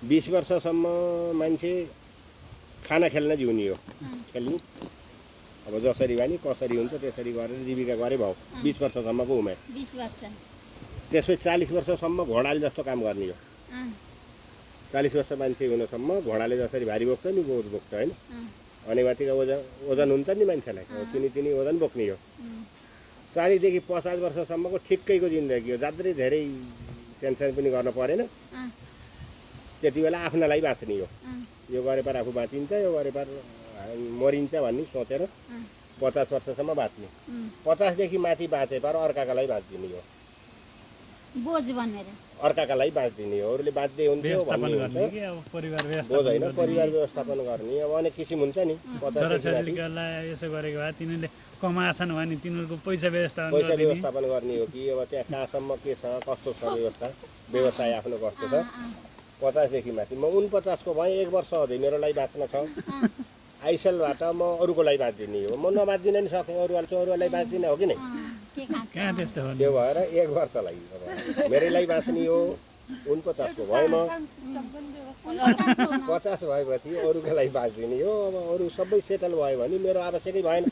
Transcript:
20 वर्षसम्म मान्छे खाना खेल्न जिउने हो खेल्नु अब जसरी भए नि कसरी हुन्छ त्यसरी गरेर जीविका गरे भयो 20 वर्षसम्मको उमेर 20 वर्ष त्यसपछि 40 वर्षसम्म घोडाले जस्तो काम गर्ने हो 40 वर्ष मान्छे हुनसम्म घोडाले जसरी भारी बोक्छ नि बोझ बोक्छ होइन अनि माथिको ओजन हुन्छ नि मान्छेलाई तिनी ओजन बोक्ने हो 40 देखि 50 वर्षसम्मको ठिक्कैको जिन्दगी हो जात्रै धेरै टेन्सन पनि गर्न परेन त्यति बेला आफ्नालाई बाँच्ने हो यो गरेर आफू बाँचिन्छ यो गरेर मरिन्छ भन्ने सोचेर 50 वर्षसम्म बाँच्ने 50 देखि माथि बाँचे पर अर्काका लागि बाँचिदिने हो बोझ बनेर अर्काका लागि बाँचिदिने हो अरूले बाँच्दै हुन्थ्यो भन्ने हुन्छ बोझ होइन परिवार व्यवस्थापन गर्ने अब अनेक किसिम हुन्छ नि 50 यसो गरेको भए तिनीहरूले कमाछन् भने तिनीहरूको पैसा व्यवस्थापन गर्ने हो कि अब त्यहाँ कहाँसम्म के छ कस्तो छ व्यवसाय आफ्नो कस्तो छ 50 देखि माथि म 49 को भएँ 1 वर्ष अझै मेरो लागि बाँच्न छ आइसलबाट म अरूको लागि बाँच्दिने हो म नबाँच्दिन नि सकेँ अरूलाई बाँच्दिनँ हो कि नै त्यो भएर 1 वर्ष लागि मेरै लागि बाँच्ने हो 49 को भएँ म 50 भएपछि अरूको लागि बाँच्दिने हो अब अरू सबै सेटल भयो भने मेरो आवश्यकै भएन